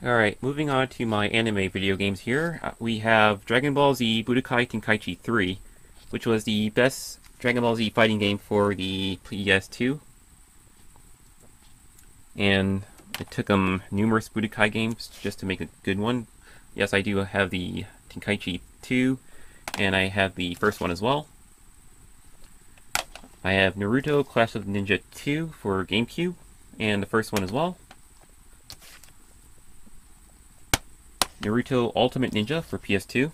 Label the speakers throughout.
Speaker 1: Alright, moving on to my anime video games here. We have Dragon Ball Z Budokai Tenkaichi 3, which was the best Dragon Ball Z fighting game for the PS2. And it took them numerous Budokai games just to make a good one. Yes, I do have the Tenkaichi 2, and I have the first one as well. I have Naruto Clash of Ninja 2 for GameCube, and the first one as well. Naruto Ultimate Ninja for PS2.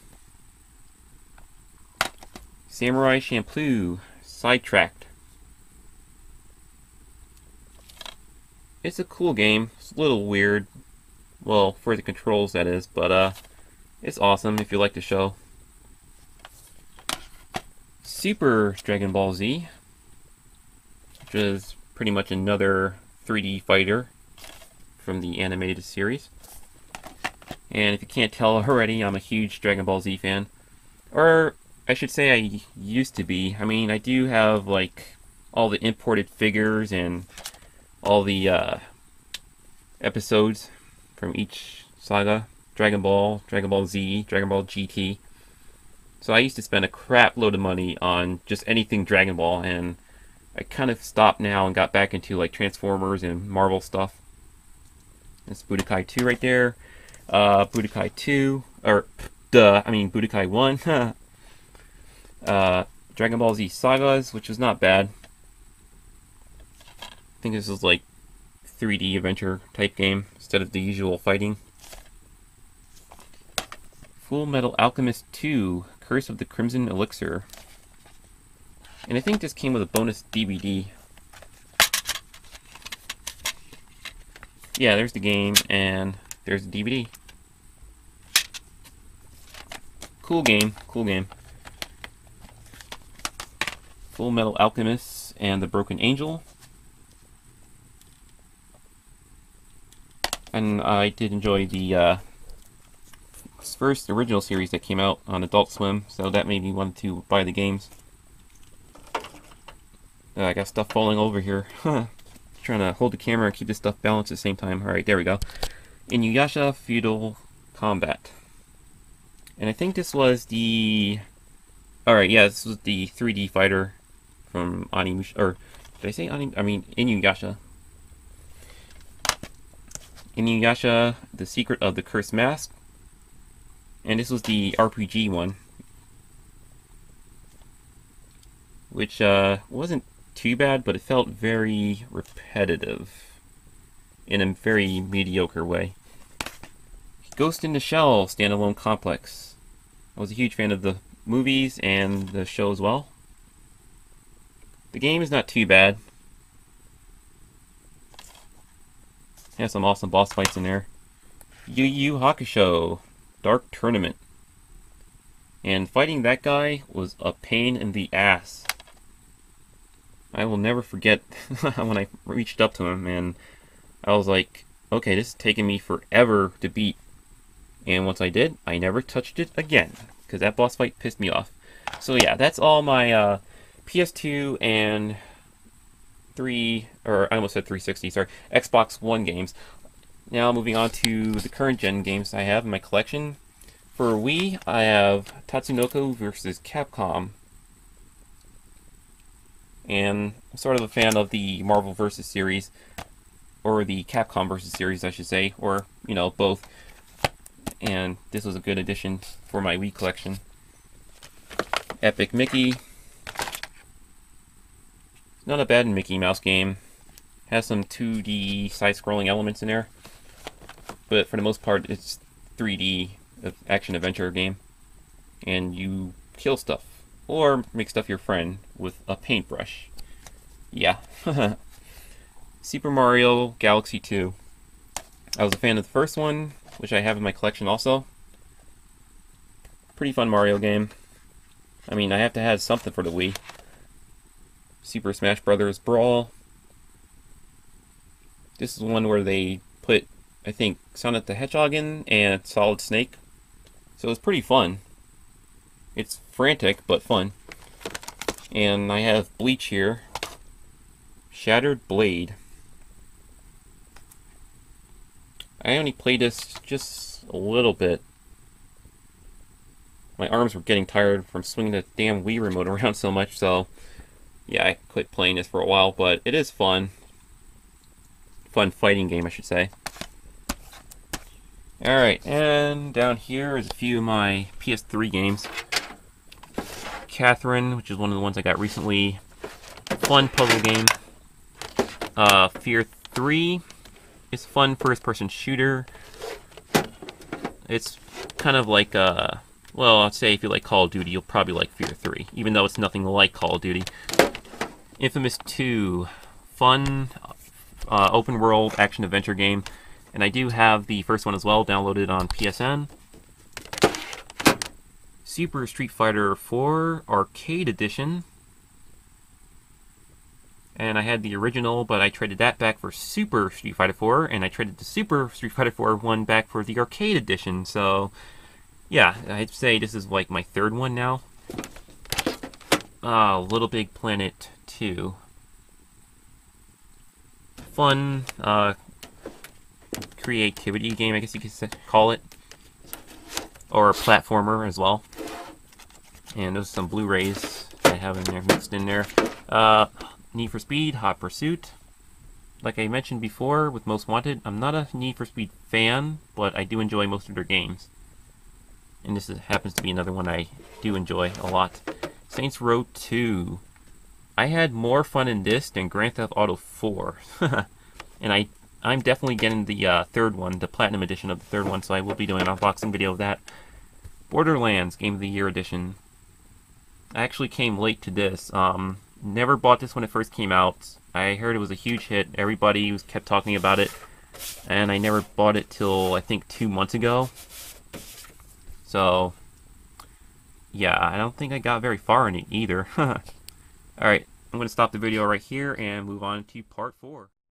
Speaker 1: Samurai Champloo Sidetracked. It's a cool game. It's a little weird. Well, for the controls that is, but it's awesome if you like the show. Super Dragon Ball Z, which is pretty much another 3D fighter from the animated series. And if you can't tell already, I'm a huge Dragon Ball Z fan. Or, I should say I used to be. I mean, I do have, like, all the imported figures and all the episodes from each saga. Dragon Ball Z, Dragon Ball GT. So I used to spend a crap load of money on just anything Dragon Ball, and I kind of stopped now and got back into, like, Transformers and Marvel stuff. That's Budokai 2 right there. Budokai 2, or, Budokai 1, Dragon Ball Z Sagas, which was not bad. I think this is like 3D adventure type game, instead of the usual fighting. Full Metal Alchemist 2, Curse of the Crimson Elixir. And I think this came with a bonus DVD. Yeah, there's the game, and there's the DVD. Cool game, cool game. Full Metal Alchemist and the Broken Angel. And I did enjoy the first original series that came out on Adult Swim, so that made me want to buy the games. I got stuff falling over here. Trying to hold the camera and keep this stuff balanced at the same time. Alright, there we go. Inuyasha Feudal Combat. And I think this was the... Alright, yeah, this was the 3D fighter from Animusha... Or, did I say Anim... I mean, Inuyasha. Inuyasha, The Secret of the Cursed Mask. And this was the RPG one. Which, wasn't too bad, but it felt very repetitive. In a very mediocre way. Ghost in the Shell standalone complex. I was a huge fan of the movies and the show as well. The game is not too bad. Has some awesome boss fights in there. Yu Yu Hakusho Dark Tournament. And fighting that guy was a pain in the ass. I will never forget when I reached up to him and I was like, okay, this is taking me forever to beat. And once I did, I never touched it again, because that boss fight pissed me off. So yeah, that's all my PS2 and 3, or I almost said 360, sorry, Xbox One games. Now moving on to the current gen games I have in my collection. For Wii, I have Tatsunoko vs. Capcom. And I'm sort of a fan of the Marvel vs. series, or the Capcom vs. series, I should say, or, you know, both. And this was a good addition for my Wii collection. Epic Mickey. Not a bad Mickey Mouse game. Has some 2D side-scrolling elements in there. But for the most part, it's 3D action-adventure game. And you kill stuff. Or make stuff your friend with a paintbrush. Yeah. Super Mario Galaxy 2. I was a fan of the first one, which I have in my collection also. Pretty fun Mario game. I mean, I have to have something for the Wii. Super Smash Bros. Brawl. This is one where they put, I think, Sonic the Hedgehog in and Solid Snake. So it's pretty fun. It's frantic, but fun. And I have Bleach here. Shattered Blade. I only played this just a little bit. My arms were getting tired from swinging the damn Wii remote around so much, so yeah, I quit playing this for a while, but it is fun. Fun fighting game, I should say. Alright, and down here is a few of my PS3 games. Catherine, which is one of the ones I got recently. Fun puzzle game. Fear 3 is a fun first-person shooter. It's kind of like, well, I'd say if you like Call of Duty, you'll probably like Fear 3, even though it's nothing like Call of Duty. Infamous 2, fun, open-world action-adventure game. And I do have the first one as well, downloaded on PSN. Super Street Fighter 4 Arcade Edition. And I had the original, but I traded that back for Super Street Fighter 4, and I traded the Super Street Fighter 4 one back for the Arcade Edition, so yeah, I'd say this is like my third one now. Little Big Planet 2. Fun, creativity game, I guess you could call it. Or a platformer as well. And there's some Blu-rays I have in there, mixed in there. Need for Speed, Hot Pursuit. Like I mentioned before with Most Wanted, I'm not a Need for Speed fan, but I do enjoy most of their games. And this happens to be another one I do enjoy a lot. Saints Row 2. I had more fun in this than Grand Theft Auto 4. And I'm definitely getting the third one, the Platinum Edition of the third one, so I will be doing an unboxing video of that. Borderlands Game of the Year Edition. I actually came late to this. Never bought this when it first came out. I heard it was a huge hit. Everybody kept talking about it. And I never bought it till, I think, 2 months ago. So, yeah, I don't think I got very far in it either. Alright, I'm going to stop the video right here and move on to part 4.